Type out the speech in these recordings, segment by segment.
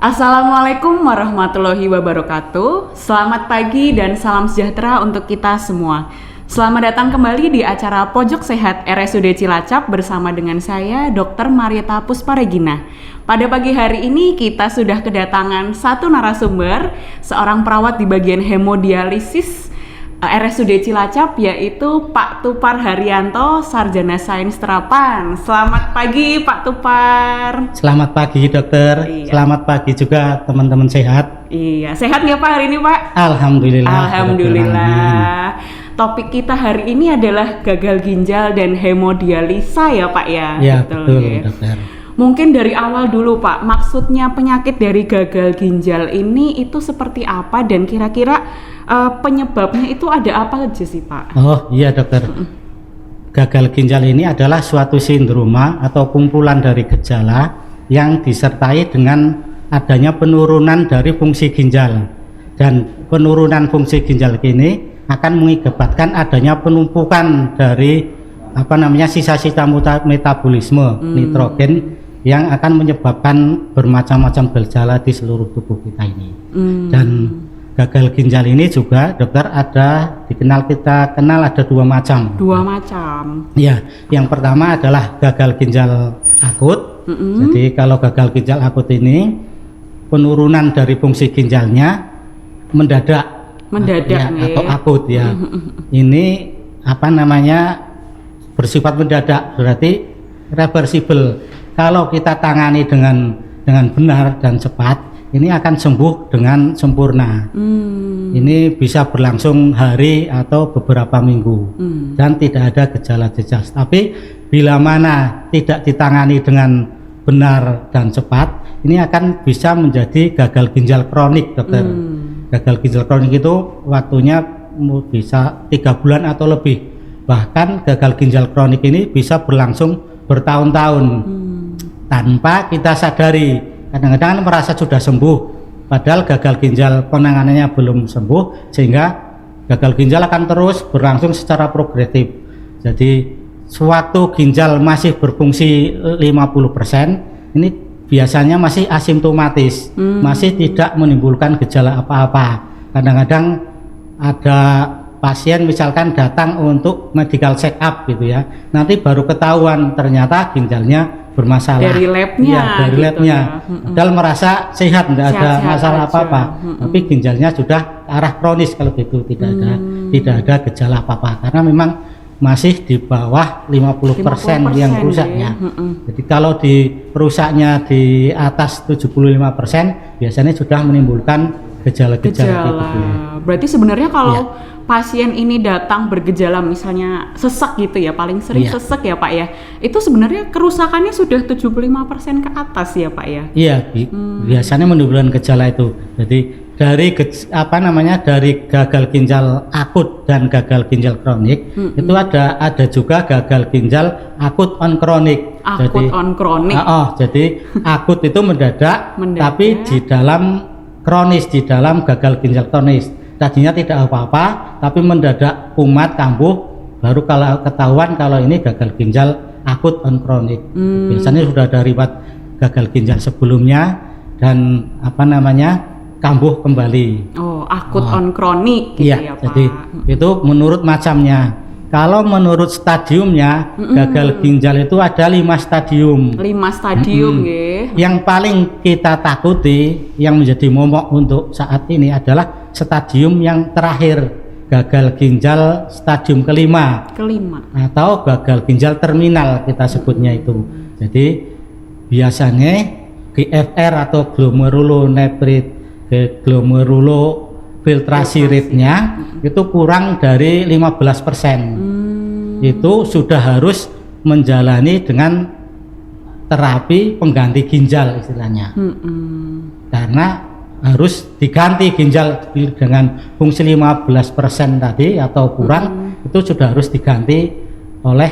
Assalamualaikum warahmatullahi wabarakatuh. Selamat pagi dan salam sejahtera untuk kita semua. Selamat datang kembali di acara Pojok Sehat RSUD Cilacap bersama dengan saya Dr. Marieta Pusparegina. Pada pagi hari ini kita sudah kedatangan satu narasumber, seorang perawat di bagian hemodialisis RSUD Cilacap, yaitu Pak Tupar Haryanto, Sarjana Sains Terapan. Selamat pagi Pak Tupar. Selamat pagi dokter. Iya. Selamat pagi juga teman-teman sehat. Iya, sehat nggak Pak hari ini Pak? Alhamdulillah. Alhamdulillah. Topik kita hari ini adalah gagal ginjal dan hemodialisa ya Pak ya? Ya betul ya. dokter. Mungkin dari awal dulu Pak, maksudnya penyakit dari gagal ginjal ini itu seperti apa dan kira-kira penyebabnya itu ada apa aja sih Pak? Oh iya dokter. Gagal ginjal ini adalah suatu sindroma atau kumpulan dari gejala yang disertai dengan adanya penurunan dari fungsi ginjal, dan penurunan fungsi ginjal ini akan mengakibatkan adanya penumpukan dari sisa-sisa metabolisme nitrogen yang akan menyebabkan bermacam-macam gejala di seluruh tubuh kita ini. Dan gagal ginjal ini juga dokter kita kenal ada dua macam. Dua macam. Ya, yang pertama adalah gagal ginjal akut. Jadi kalau gagal ginjal akut ini penurunan dari fungsi ginjalnya mendadak ya, atau akut ya. Ini bersifat mendadak, berarti reversible. Kalau kita tangani dengan benar dan cepat, ini akan sembuh dengan sempurna. Ini bisa berlangsung hari atau beberapa minggu dan tidak ada gejala-gejala. Tapi bila mana tidak ditangani dengan benar dan cepat, ini akan bisa menjadi gagal ginjal kronik, dokter. Gagal ginjal kronik itu waktunya bisa 3 bulan atau lebih. Bahkan gagal ginjal kronik ini bisa berlangsung bertahun-tahun tanpa kita sadari. Kadang-kadang merasa sudah sembuh, padahal gagal ginjal penanganannya belum sembuh, sehingga gagal ginjal akan terus berlangsung secara progresif. Jadi suatu ginjal masih berfungsi 50%, ini biasanya masih asimptomatis, masih tidak menimbulkan gejala apa-apa. Kadang-kadang ada pasien misalkan datang untuk medical check up gitu ya, nanti baru ketahuan ternyata ginjalnya bermasalah dari labnya, dari labnya. Padahal merasa sehat, tidak ada masalah apa-apa, tapi ginjalnya sudah ke arah kronis. Kalau gitu tidak ada gejala apa-apa, karena memang masih di bawah 50% yang rusaknya. Jadi kalau rusaknya di atas 75%, biasanya sudah menimbulkan gejala-gejala gitu. Berarti sebenarnya kalau pasien ini datang bergejala misalnya sesak gitu ya, paling sering sesak ya Pak ya, itu sebenarnya kerusakannya sudah 75% ke atas ya Pak ya? Iya, biasanya menimbulkan gejala itu. Jadi dari dari gagal ginjal akut dan gagal ginjal kronik, itu ada juga gagal ginjal akut on kronik. Jadi akut itu mendadak, tapi di dalam kronis, di dalam gagal ginjal kronis tadinya tidak apa-apa, tapi mendadak kumat, kambuh, baru kalau ketahuan kalau ini gagal ginjal akut on kronik. Biasanya sudah ada riwayat gagal ginjal sebelumnya dan kambuh kembali. Akut on kronik gitu ya Pak. Jadi itu menurut macamnya. Kalau menurut stadiumnya, gagal ginjal itu ada 5 stadium. 5 stadium nggih. Yang paling kita takuti, yang menjadi momok untuk saat ini adalah stadium yang terakhir, gagal ginjal stadium kelima atau gagal ginjal terminal kita sebutnya itu. Jadi biasanya GFR atau glomerulofiltrasi rate-nya itu kurang dari 15%. Itu sudah harus menjalani dengan terapi pengganti ginjal istilahnya. Karena harus diganti ginjal dengan fungsi 15% tadi atau kurang, itu sudah harus diganti oleh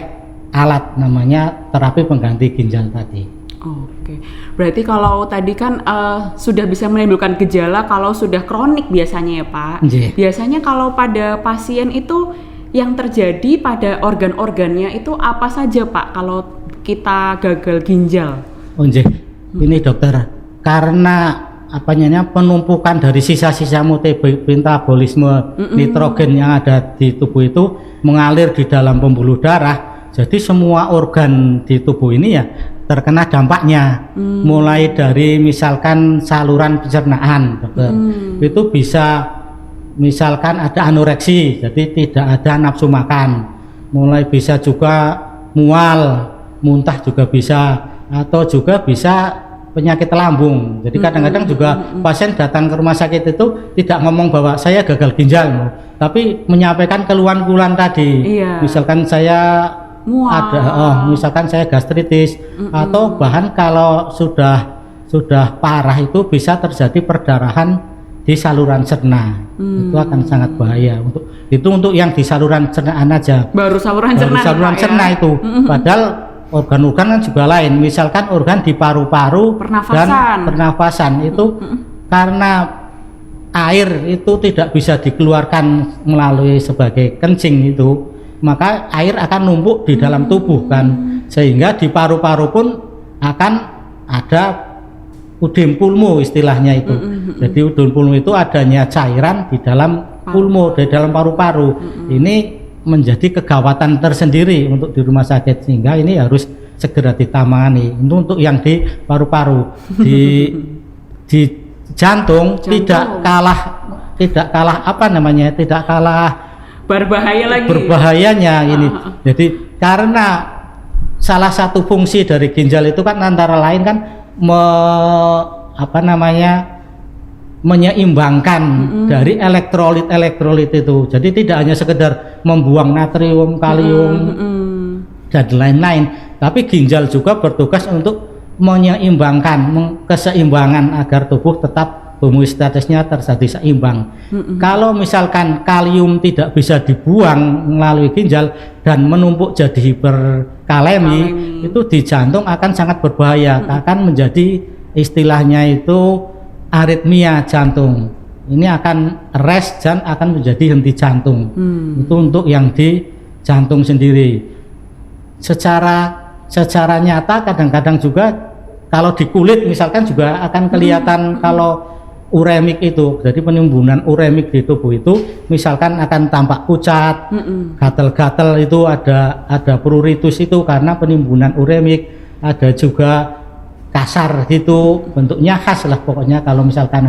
alat namanya terapi pengganti ginjal tadi. Oke, berarti kalau tadi kan sudah bisa menimbulkan gejala kalau sudah kronik biasanya ya Pak. Biasanya kalau pada pasien itu yang terjadi pada organ-organnya itu apa saja Pak kalau kita gagal ginjal? Ini dokter, karena penumpukan dari sisa-sisa metabolisme nitrogen yang ada di tubuh itu mengalir di dalam pembuluh darah. Jadi semua organ di tubuh ini ya terkena dampaknya. Mulai dari misalkan saluran pencernaan, dokter. Itu bisa misalkan ada anoreksi, jadi tidak ada nafsu makan. Mulai bisa juga mual, muntah juga bisa, atau juga bisa penyakit lambung. Jadi kadang-kadang juga pasien datang ke rumah sakit itu tidak ngomong bahwa saya gagal ginjal, tapi menyampaikan keluhan-keluhan tadi. Misalkan saya misalkan saya gastritis, atau bahkan kalau sudah parah itu bisa terjadi perdarahan di saluran cerna. Itu akan sangat bahaya. Untuk yang di saluran cernaan aja. Baru saluran cerna itu. Padahal organ-organ kan juga lain, misalkan organ di paru-paru dan pernafasan itu karena air itu tidak bisa dikeluarkan melalui sebagai kencing itu, maka air akan numpuk di dalam tubuh kan, sehingga di paru-paru pun akan ada udem pulmo istilahnya itu. Jadi udem pulmo itu adanya cairan di dalam pulmo, di dalam paru-paru. Ini menjadi kegawatan tersendiri untuk di rumah sakit, sehingga ini harus segera ditangani. Untuk yang di paru-paru, di jantung tidak kalah tidak kalah berbahayanya ini. Jadi karena salah satu fungsi dari ginjal itu kan antara lain kan menyeimbangkan dari elektrolit itu. Jadi tidak hanya sekedar membuang natrium, kalium dan lain-lain, tapi ginjal juga bertugas untuk menyeimbangkan keseimbangan agar tubuh tetap homeostatisnya terjadi seimbang. Kalau misalkan kalium tidak bisa dibuang melalui ginjal dan menumpuk jadi hiperkalemi, itu di jantung akan sangat berbahaya, akan menjadi istilahnya itu aritmia jantung. Ini akan rest dan akan menjadi henti jantung. Itu untuk yang di jantung sendiri. Secara nyata kadang-kadang juga kalau di kulit misalkan juga akan kelihatan kalau uremik itu, jadi penimbunan uremik di tubuh itu misalkan akan tampak pucat, gatal-gatal itu ada pruritus itu karena penimbunan uremik, ada juga kasar gitu, bentuknya khas lah pokoknya kalau misalkan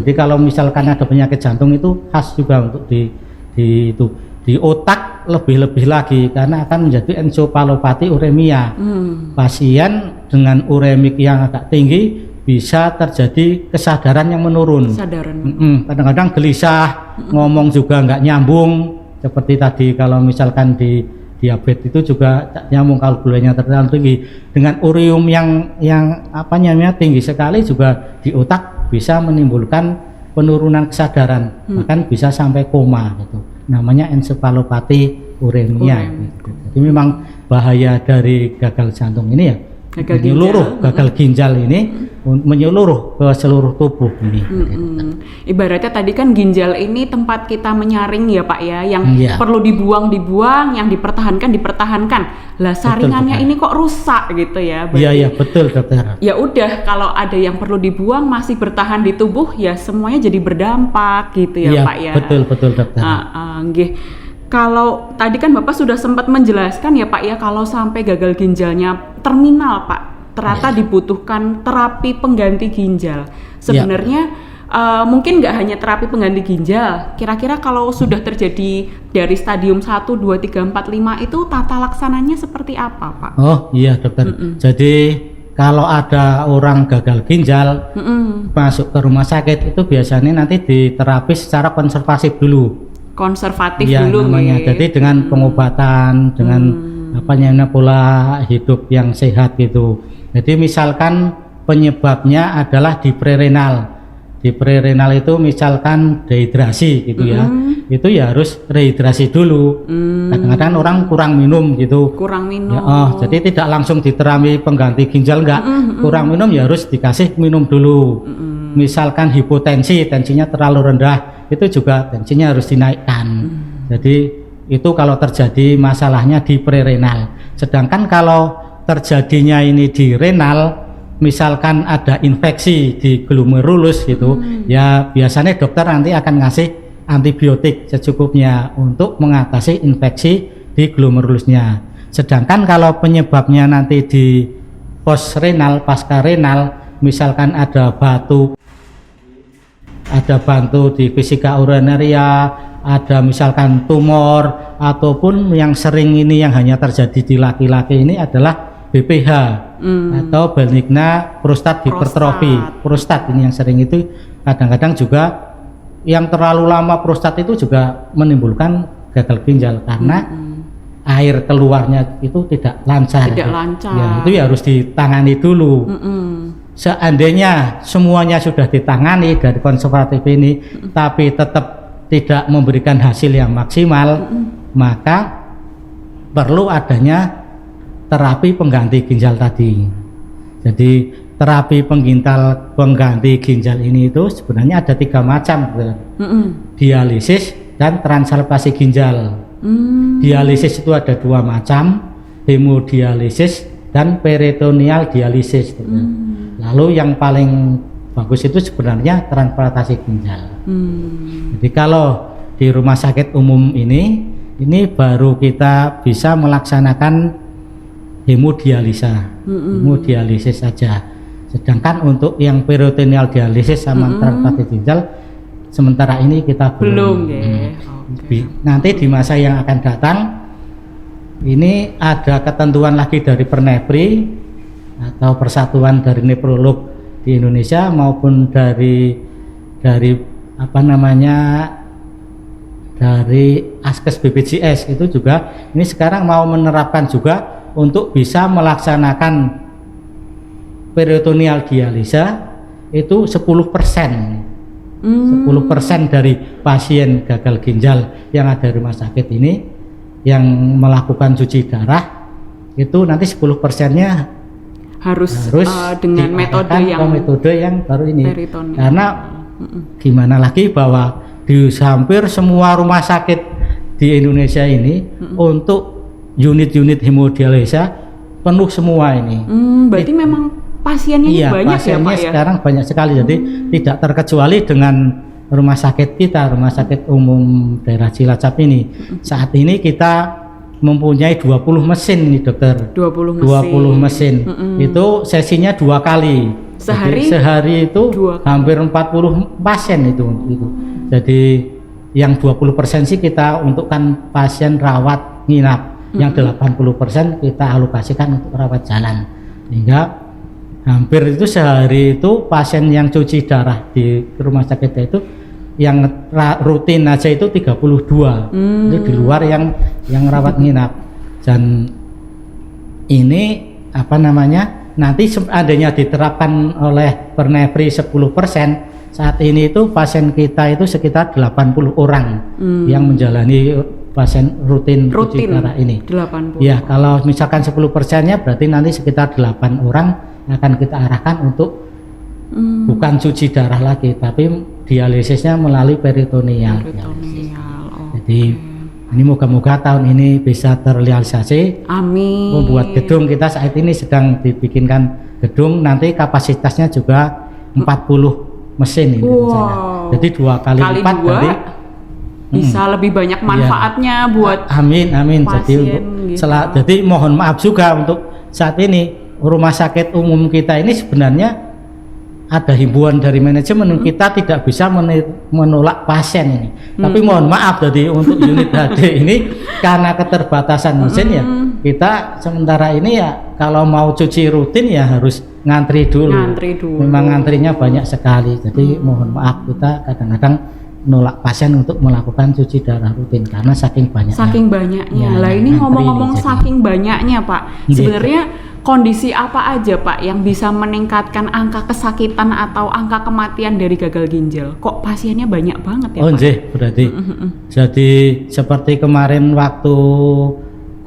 jadi kalau misalkan ada penyakit jantung itu khas juga untuk di otak lebih-lebih lagi karena akan menjadi ensefalopati uremia. Pasien dengan uremik yang agak tinggi bisa terjadi kesadaran yang menurun. Kadang-kadang gelisah, ngomong juga nggak nyambung, seperti tadi kalau misalkan di diabetes itu juga nyambung kalau gulanya terlalu tinggi. Dengan urium yang tinggi sekali juga di otak bisa menimbulkan penurunan kesadaran, bahkan bisa sampai koma gitu. Namanya ensefalopati uremia. Gitu. Jadi memang bahaya dari gagal jantung ini ya. Gagal ginjal ini menyeluruh ke seluruh tubuh ini. Ibaratnya tadi kan ginjal ini tempat kita menyaring ya Pak ya, yang perlu dibuang, yang dipertahankan. Lah saringannya ini kok rusak gitu ya. Iya betul dokter. Ya udah kalau ada yang perlu dibuang masih bertahan di tubuh ya semuanya jadi berdampak gitu ya Pak ya. Betul dokter. Kalau tadi kan Bapak sudah sempat menjelaskan ya Pak ya, kalau sampai gagal ginjalnya terminal Pak, ternyata dibutuhkan terapi pengganti ginjal. Sebenarnya mungkin nggak hanya terapi pengganti ginjal, kira-kira kalau sudah terjadi dari stadium 1, 2, 3, 4, 5 itu tata laksananya seperti apa Pak? Oh iya dokter, jadi kalau ada orang gagal ginjal masuk ke rumah sakit itu biasanya nanti diterapi secara konservatif dulu. Konservatif dulu namanya. Jadi dengan pengobatan, dengan pola hidup yang sehat gitu. Jadi misalkan penyebabnya adalah di prerenal. Di prerenal itu misalkan dehidrasi gitu ya. Itu ya harus rehidrasi dulu. Kadang-kadang orang kurang minum gitu. Jadi tidak langsung diterapi pengganti ginjal enggak. Kurang minum ya harus dikasih minum dulu. Misalkan hipotensi, tensinya terlalu rendah, itu juga tensinya harus dinaikkan. Jadi itu kalau terjadi masalahnya di prerenal. Sedangkan kalau terjadinya ini di renal, misalkan ada infeksi di glomerulus gitu, ya biasanya dokter nanti akan ngasih antibiotik secukupnya untuk mengatasi infeksi di glomerulusnya. Sedangkan kalau penyebabnya nanti di post renal, pasca renal, misalkan ada batu di vesika urinaria, ada misalkan tumor, ataupun yang sering ini yang hanya terjadi di laki-laki ini adalah BPH atau benigna prostat hipertrofi. Prostat ini yang sering itu kadang-kadang juga yang terlalu lama prostat itu juga menimbulkan gagal ginjal karena air keluarnya itu tidak lancar. Ya, itu harus ditangani dulu. Seandainya semuanya sudah ditangani dari konservatif ini, tapi tetap tidak memberikan hasil yang maksimal, maka perlu adanya terapi pengganti ginjal tadi. Jadi terapi pengganti ginjal ini itu sebenarnya ada 3 macam, dialisis dan transplantasi ginjal. Dialisis itu ada 2 macam, hemodialisis dan peritoneal dialisis. Lalu yang paling bagus itu sebenarnya transplantasi ginjal. Jadi kalau di rumah sakit umum ini baru kita bisa melaksanakan hemodialisis saja. Sedangkan untuk yang peritoneal dialisis sama transplantasi ginjal sementara ini kita belum. Nanti di masa yang akan datang ini ada ketentuan lagi dari Pernepri atau Persatuan dari Nefrolog di Indonesia maupun dari Askes BPJS itu juga ini sekarang mau menerapkan juga untuk bisa melaksanakan peritoneal dialisa itu 10%. 10% dari pasien gagal ginjal yang ada di rumah sakit ini yang melakukan cuci darah itu nanti 10%-nya harus dengan metode yang baru ini. Karena gimana lagi bahwa di hampir semua rumah sakit di Indonesia ini untuk unit-unit hemodialisa penuh semua ini. Berarti memang pasiennya banyak pasiennya ya Pak ya? Sekarang banyak sekali, jadi tidak terkecuali dengan rumah sakit kita, rumah sakit umum daerah Cilacap ini. Saat ini kita mempunyai 20 mesin nih dokter. 20 mesin. Itu sesinya 2 kali. Sehari itu hampir 40 pasien itu. Jadi yang 20% sih kita untukkan pasien rawat nginap. Yang 80% kita alokasikan untuk rawat jalan. Hingga hampir itu sehari itu pasien yang cuci darah di rumah sakit itu yang rutin aja itu 32. Itu di luar yang rawat nginap. Dan ini nanti adanya diterapkan oleh Pernepri 10%, saat ini itu pasien kita itu sekitar 80 orang yang menjalani pasien rutin cuci darah ini. 80. Ya, kalau misalkan 10%-nya berarti nanti sekitar 8 orang akan kita arahkan untuk bukan cuci darah lagi, tapi dialisisnya melalui peritoneal. Jadi ini moga-moga tahun ini bisa terrealisasi. Amin. Membuat gedung kita saat ini sedang dibikinkan gedung, nanti kapasitasnya juga 40 mesin ini. Jadi 2 kali 4 berarti bisa lebih banyak manfaatnya buat amin pasien, jadi mohon maaf juga untuk saat ini rumah sakit umum kita ini sebenarnya ada himbauan dari manajemen kita tidak bisa menolak pasien ini. Tapi mohon maaf jadi untuk unit HD ini karena keterbatasan mesin ya kita sementara ini ya kalau mau cuci rutin ya harus ngantri dulu. Memang ngantrinya banyak sekali. Jadi mohon maaf kita kadang-kadang nolak pasien untuk melakukan cuci darah rutin karena saking banyaknya. Lah ini ngomong-ngomong saking banyaknya Pak, sebenarnya kondisi apa aja Pak yang bisa meningkatkan angka kesakitan atau angka kematian dari gagal ginjal? Kok pasiennya banyak banget ya Pak? Berarti jadi seperti kemarin waktu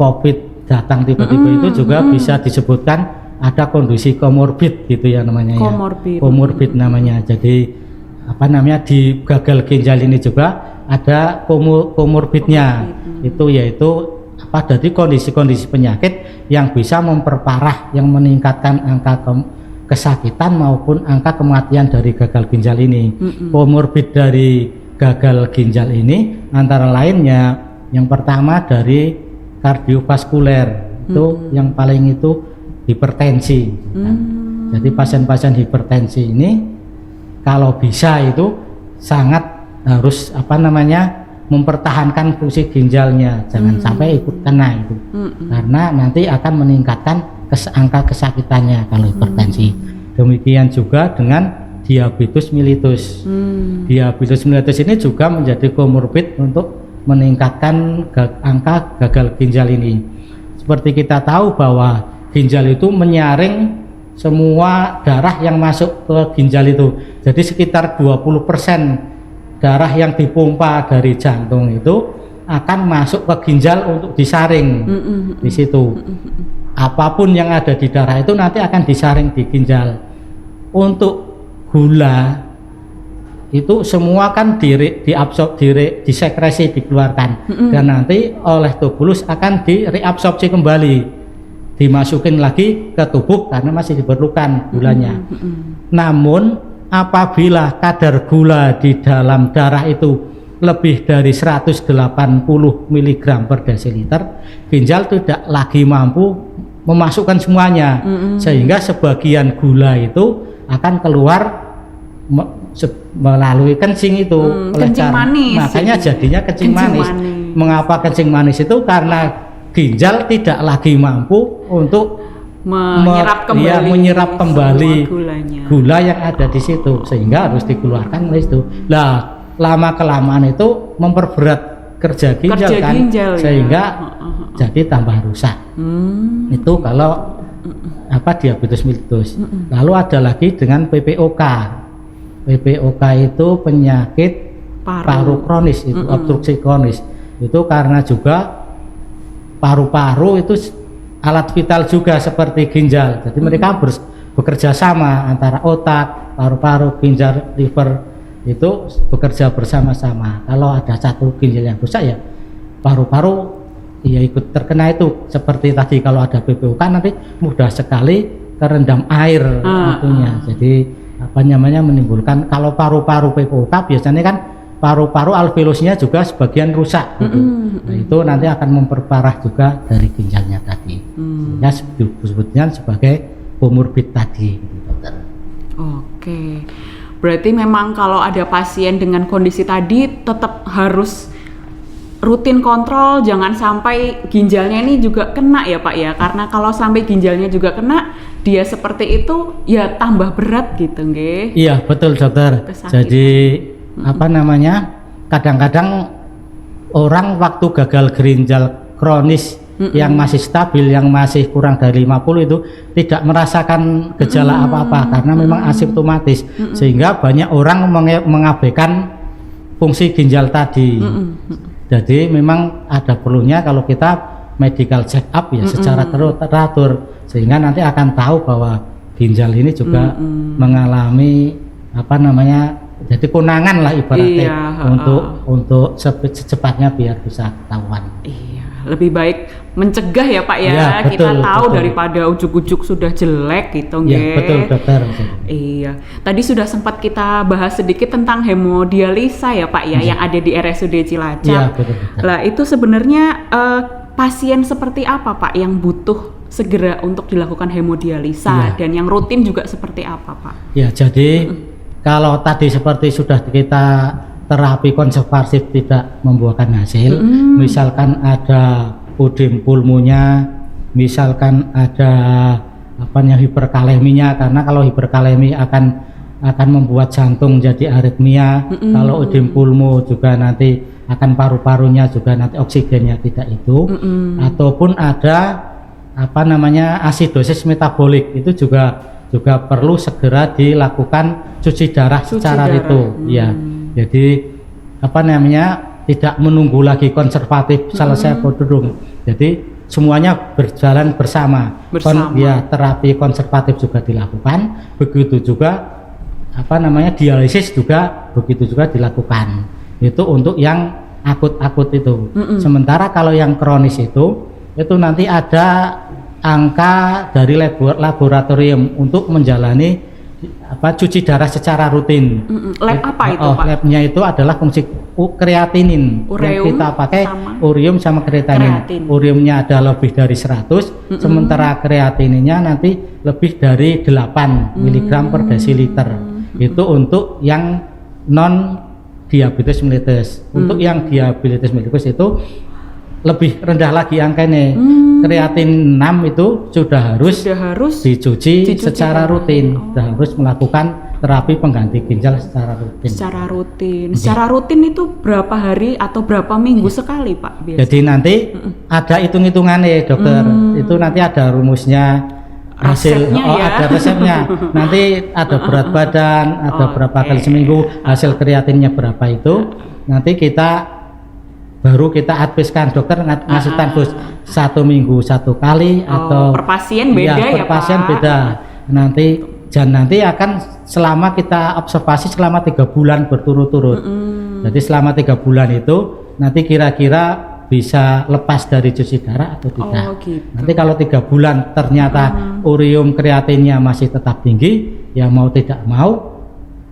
COVID datang tiba-tiba itu juga bisa disebutkan ada kondisi komorbid gitu ya namanya. Komorbid namanya. Jadi di gagal ginjal ini juga ada komorbidnya. Itu yaitu jadi kondisi-kondisi penyakit yang bisa memperparah, yang meningkatkan angka kesakitan maupun angka kematian dari gagal ginjal ini. Komorbid dari gagal ginjal ini antara lainnya yang pertama dari kardiovaskuler, itu yang paling itu hipertensi. Jadi pasien-pasien hipertensi ini kalau bisa itu sangat harus mempertahankan fungsi ginjalnya, jangan sampai ikut kena itu, karena nanti akan meningkatkan angka kesakitannya kalau hipertensi. Demikian juga dengan diabetes mellitus. Diabetes mellitus ini juga menjadi komorbid untuk meningkatkan angka gagal ginjal ini. Seperti kita tahu bahwa ginjal itu menyaring semua darah yang masuk ke ginjal itu. Jadi sekitar 20% darah yang dipompa dari jantung itu akan masuk ke ginjal untuk disaring di situ. Apapun yang ada di darah itu nanti akan disaring di ginjal. Untuk gula itu semua kan disekresi, dikeluarkan, dan nanti oleh tubulus akan direabsorpsi kembali, dimasukin lagi ke tubuh karena masih diperlukan gulanya. Namun apabila kadar gula di dalam darah itu lebih dari 180 mg per desiliter, ginjal tidak lagi mampu memasukkan semuanya, sehingga sebagian gula itu akan keluar melalui kencing itu, kencing manis. Makanya jadinya kencing manis. Mengapa kencing manis itu? Karena ginjal tidak lagi mampu untuk menyerap kembali gula yang ada di situ, sehingga harus dikeluarkan oleh itu. Lah, lama kelamaan itu memperberat kerja ginjal sehingga jadi tambah rusak. Itu kalau diabetes mellitus. Lalu ada lagi dengan PPOK. PPOK itu penyakit paru kronis, itu obstruksi kronis. Itu karena juga paru-paru itu alat vital juga seperti ginjal. Jadi mereka bekerja sama, antara otak, paru-paru, ginjal, liver itu bekerja bersama-sama. Kalau ada satu ginjal yang rusak ya paru-paru ya ikut terkena itu. Seperti tadi kalau ada PPOK nanti mudah sekali terendam air itunya. Jadi menimbulkan, kalau paru-paru PPOK biasanya kan paru-paru alveolusnya juga sebagian rusak gitu. Nah, itu nanti akan memperparah juga dari ginjalnya tadi. Sehingga disebutnya sebagai komorbid tadi gitu, dokter. Oke. Berarti memang kalau ada pasien dengan kondisi tadi tetap harus rutin kontrol, jangan sampai ginjalnya ini juga kena ya Pak ya, karena kalau sampai ginjalnya juga kena, dia seperti itu ya tambah berat gitu nggih. Iya betul dokter. Jadi kadang-kadang orang waktu gagal ginjal kronis yang masih stabil, yang masih kurang dari 50 itu tidak merasakan gejala apa-apa karena memang asimptomatis, sehingga banyak orang mengabaikan fungsi ginjal tadi. Jadi memang ada perlunya kalau kita medical check up ya secara teratur, sehingga nanti akan tahu bahwa ginjal ini juga mengalami jadi konangan lah ibaratnya, untuk secepatnya biar bisa ketahuan. Iya, lebih baik mencegah ya Pak ya, betul, kita tahu betul. Daripada ujuk-ujuk sudah jelek gitu nggih. Iya betul dokter. Iya, tadi sudah sempat kita bahas sedikit tentang hemodialisa ya Pak ya, yang ada di RSUD Cilacap. Iya betul. Lah itu sebenarnya pasien seperti apa Pak yang butuh segera untuk dilakukan hemodialisa, dan yang rutin juga seperti apa Pak? Ya jadi kalau tadi seperti sudah kita terapi konservatif tidak membuahkan hasil, misalkan ada ödem pulmonya, misalkan ada hiperkaleminya, karena kalau hiperkalemi akan membuat jantung jadi aritmia. Kalau ödem pulmo juga nanti akan paru-parunya juga nanti oksigennya tidak itu, ataupun ada asidosis metabolik, itu juga perlu segera dilakukan cuci darah secara itu ya. Jadi tidak menunggu lagi konservatif selesai prodrung. Jadi semuanya berjalan bersama. Terapi konservatif juga dilakukan, begitu juga dialisis juga begitu juga dilakukan. Itu untuk yang akut-akut itu. Sementara kalau yang kronis itu nanti ada angka dari laboratorium untuk menjalani cuci darah secara rutin. Lab apa itu, Pak? Labnya itu adalah fungsi kreatinin. Ureum yang kita pakai sama ureum sama kreatinin. Ureumnya ada lebih dari 100, sementara kreatininnya nanti lebih dari 8 mg per desiliter. Itu untuk yang non diabetes mellitus. Untuk yang diabetes mellitus itu lebih rendah lagi angkanya. Kreatin 6 itu sudah harus dicuci secara rutin. Sudah harus melakukan terapi pengganti ginjal secara rutin. Secara rutin itu berapa hari atau berapa minggu sekali, Pak? Biasa? Jadi nanti ada hitung-hitungannya, dokter. Itu nanti ada rumusnya, hasil ada resepnya. Nanti ada berat badan, ada berapa kali seminggu, hasil kreatinnya berapa itu. Nanti baru kita adviskan, dokter ngasih infus 1 minggu 1 kali atau per pasien beda ya, per pasien Pak? beda. Nanti akan selama kita observasi selama 3 bulan berturut-turut. Jadi selama 3 bulan itu nanti kira-kira bisa lepas dari cuci darah atau tidak. Gitu. Nanti kalau 3 bulan ternyata ureum kreatinnya masih tetap tinggi, ya mau tidak mau,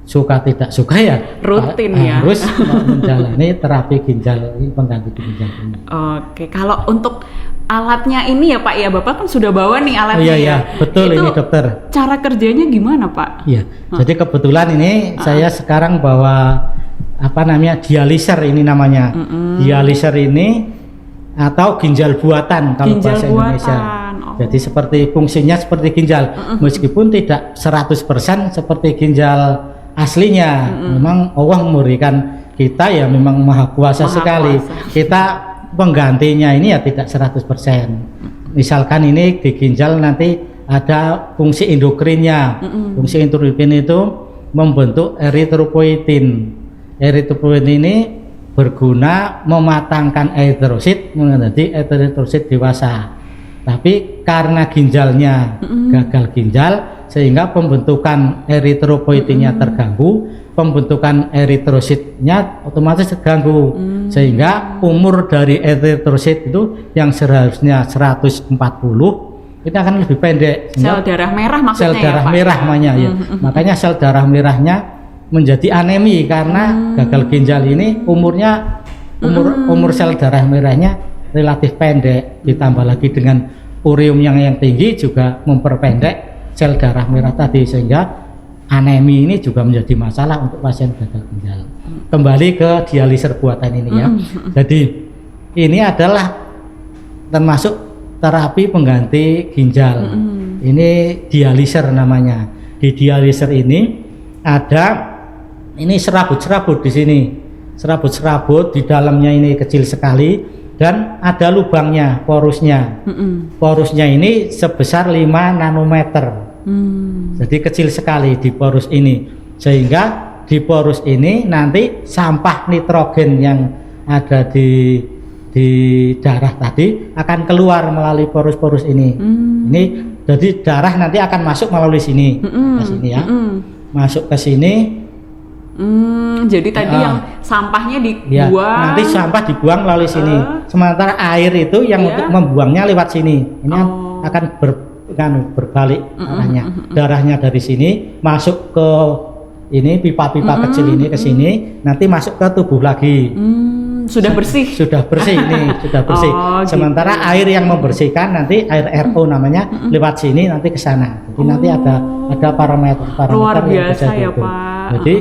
suka tidak suka ya rutin harus menjalani terapi ginjal pengganti ginjal ini. Oke, kalau untuk alatnya ini ya Pak ya, Bapak kan sudah bawa nih alatnya. Iya, betul itu ini dokter. Cara kerjanya gimana Pak? Iya, jadi kebetulan ini saya sekarang bawa dialiser ini namanya. Dialiser ini atau ginjal buatan kalau bahasa Indonesia. Jadi seperti fungsinya seperti ginjal, meskipun tidak 100% seperti ginjal aslinya. Memang Allah memberikan kita ya memang maha kuasa sekali. Kita penggantinya ini ya tidak 100%. Misalkan ini di ginjal nanti ada fungsi endokrinnya. Fungsi endokrin itu membentuk eritropoietin. Eritropoietin ini berguna mematangkan eritrosit menjadi eritrosit dewasa. Tapi karena ginjalnya gagal ginjal, sehingga pembentukan eritropoietinnya terganggu, pembentukan eritrositnya otomatis terganggu, sehingga umur dari eritrosit itu yang seharusnya 140 itu akan lebih pendek. Sel darah merah maksudnya sel darah ya, Pak? merah ya. Makanya sel darah merahnya menjadi anemi karena gagal ginjal ini umur sel darah merahnya relatif pendek, ditambah lagi dengan ureum yang tinggi juga memperpendek sel darah merah tadi, sehingga anemi ini juga menjadi masalah untuk pasien gagal ginjal. Kembali ke dialiser buatan ini ya. Jadi ini adalah termasuk terapi pengganti ginjal. Ini dialiser namanya. Di dialiser ini ada serabut-serabut di sini. Serabut-serabut di dalamnya ini kecil sekali dan ada lubangnya, porusnya. Porusnya ini sebesar 5 nanometer. Jadi kecil sekali di porus ini, sehingga di porus ini nanti sampah nitrogen yang ada di darah tadi akan keluar melalui porus-porus ini. Ini jadi darah nanti akan masuk melalui sini, ke sini ya, masuk ke sini. Jadi tadi yang sampahnya dibuang, ya, nanti sampah dibuang melalui sini. Sementara air itu yang untuk membuangnya lewat sini. Ini akan berbalik arahnya. Darahnya dari sini masuk ke ini pipa-pipa kecil ini ke sini, nanti masuk ke tubuh lagi. Sudah bersih. Sudah bersih ini, sudah bersih. Sementara air yang membersihkan nanti air RO namanya lewat sini nanti ke sana. Jadi nanti ada parameter Luar yang biasa ya, gitu. Pak. Jadi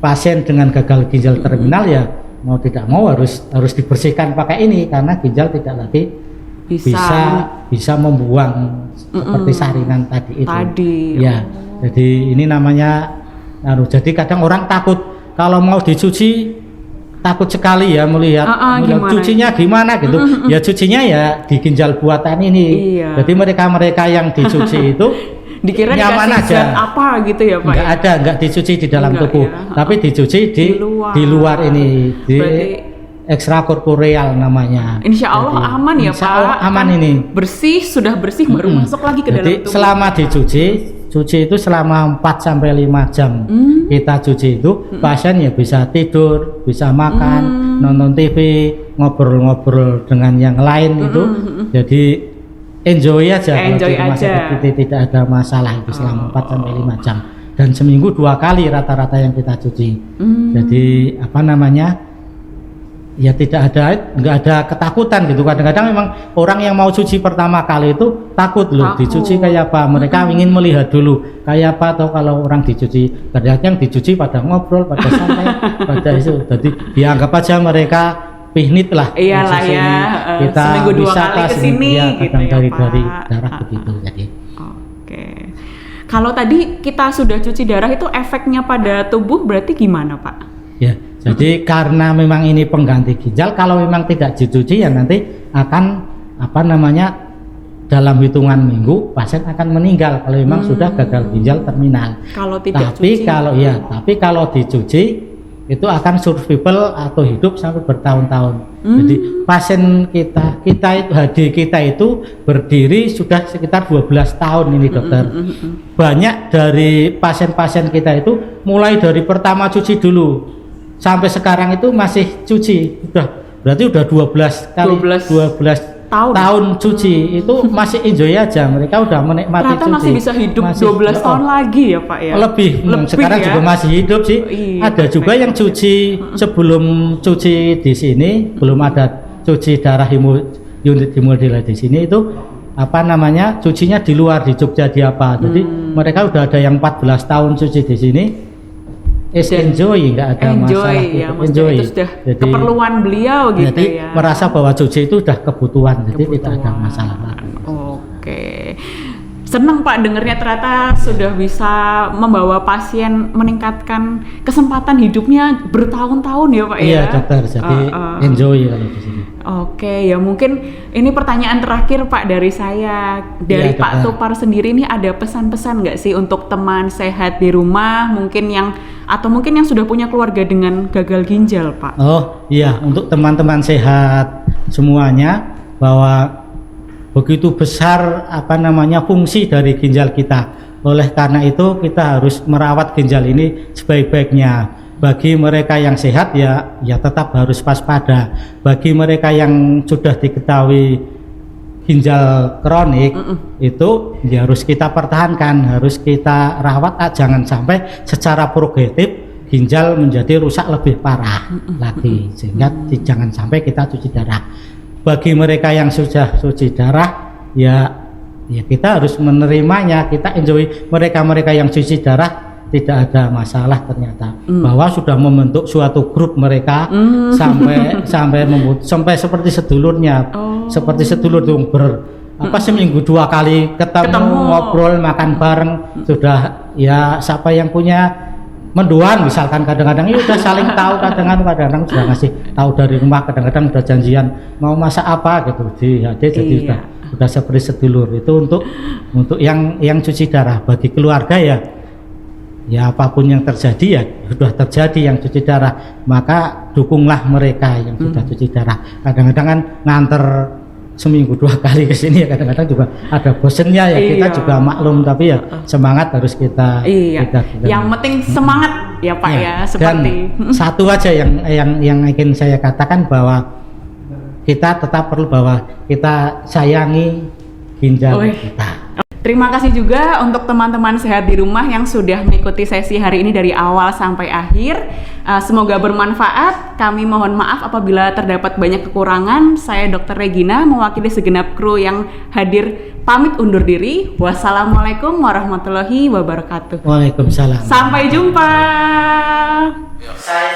pasien dengan gagal ginjal terminal ya mau tidak mau harus dibersihkan pakai ini karena ginjal tidak lagi bisa membuang seperti saringan tadi itu. Ya. Jadi ini namanya jadi kadang orang takut kalau mau dicuci, takut sekali ya melihat cucinya gimana gitu. Ya cucinya ya di ginjal buatan ini. Jadi mereka yang dicuci itu dikira nyaman dikasih aja. zat apa gitu ya Pak? Enggak dicuci di dalam tubuh, tapi dicuci di luar ini, di ekstrakorporeal namanya. Insya Allah aman ya insya Pak? Allah aman ini. Bersih, sudah bersih baru masuk lagi ke dalam tubuh. Selama cuci itu selama 4 sampai 5 jam. Kita cuci itu pasien ya bisa tidur, bisa makan, nonton TV, ngobrol-ngobrol dengan yang lain itu. Jadi enjoy aja. Enjoy kalau di rumah aja. sakit itu tidak ada masalah itu selama 4 sampai 5 jam dan seminggu 2 kali rata-rata yang kita cuci. Jadi apa namanya, ya nggak ada ketakutan gitu. Kadang-kadang memang orang yang mau cuci pertama kali itu takut loh, dicuci kayak apa, mereka ingin melihat dulu kayak apa. Atau kalau orang dicuci, kadang yang dicuci pada ngobrol, pada santai, pada itu, jadi dianggap aja mereka piknik lah. Iyalah di sini. ya, Kita seminggu 2 wisata kali kesini ya, gitu kadang ya, dari Pak. darah begitu. Jadi Oke. Kalau tadi kita sudah cuci darah itu efeknya pada tubuh berarti gimana, Pak? ya, jadi karena memang ini pengganti ginjal, kalau memang tidak dicuci ya nanti akan apa namanya, dalam hitungan minggu pasien akan meninggal kalau memang sudah gagal ginjal terminal. Kalau tidak Tapi cuci. tapi kalau dicuci itu akan survival atau hidup sampai bertahun-tahun. Jadi pasien kita itu HD kita itu berdiri sudah sekitar 12 tahun ini, dokter. Banyak dari pasien-pasien kita itu mulai dari pertama cuci dulu sampai sekarang itu masih cuci. Berarti udah 12 kali 12 tahun cuci itu masih enjoy aja, mereka udah menikmati Ternyata cuci. masih bisa hidup 12 tahun lagi ya, Pak ya. Lebih sekarang ya? juga masih hidup sih. Iya, Ada juga yang cuci sebelum cuci di sini, belum ada cuci darah unit hemodialisis di sini itu apa namanya, cucinya di luar di Jogja di apa. Jadi mereka udah ada yang 14 tahun cuci di sini. Enjoy, nggak ada masalah ya, gitu. Enjoy itu sudah keperluan beliau gitu jadi ya. merasa bahwa cuci itu udah kebutuhan, jadi tidak ada masalah lagi. Oke. Senang Pak dengernya, ternyata sudah bisa membawa pasien meningkatkan kesempatan hidupnya bertahun-tahun ya Pak ya. Iya dokter, jadi enjoy kalau di sini. Oke, ya mungkin ini pertanyaan terakhir Pak dari saya. Dari Iya, Pak dokter. Tupar sendiri ini ada pesan-pesan nggak sih untuk teman sehat di rumah, mungkin yang sudah punya keluarga dengan gagal ginjal Pak? Oh iya, untuk teman-teman sehat semuanya, bahwa begitu besar apa namanya fungsi dari ginjal kita. Oleh karena itu kita harus merawat ginjal ini sebaik-baiknya. Bagi mereka yang sehat ya tetap harus waspada. Bagi mereka yang sudah diketahui ginjal kronik itu ya harus kita pertahankan, harus kita rawat, jangan sampai secara progresif ginjal menjadi rusak lebih parah lagi, sehingga jangan sampai kita cuci darah. Bagi mereka yang sudah cuci darah ya kita harus menerimanya, kita enjoy. Mereka yang cuci darah tidak ada masalah ternyata, bahwa sudah membentuk suatu grup mereka sampai seperti sedulurnya, seperti sedulur tuh seminggu 2 kali ketemu, ngobrol, makan bareng, sudah ya siapa yang punya mendoan misalkan, kadang-kadang ya udah saling tahu, kadang-kadang sudah ngasih tahu dari rumah, kadang-kadang udah janjian mau masak apa gitu di HD, jadi udah seperti sedulur. Itu untuk yang cuci darah. Bagi keluarga ya apapun yang terjadi ya sudah terjadi, yang cuci darah maka dukunglah mereka yang sudah cuci darah. Kadang-kadang kan nganter seminggu 2 kali ke sini ya, kadang-kadang juga ada bosennya ya, kita juga maklum, tapi ya semangat harus kita yang penting semangat ya Pak ya, seperti dan satu aja yang ingin saya katakan, bahwa kita tetap perlu bahwa kita sayangi ginjal kita. Terima kasih juga untuk teman-teman sehat di rumah yang sudah mengikuti sesi hari ini dari awal sampai akhir. Semoga bermanfaat. Kami mohon maaf apabila terdapat banyak kekurangan. Saya Dr. Regina mewakili segenap kru yang hadir pamit undur diri. Wassalamualaikum warahmatullahi wabarakatuh. Waalaikumsalam. Sampai jumpa. Saya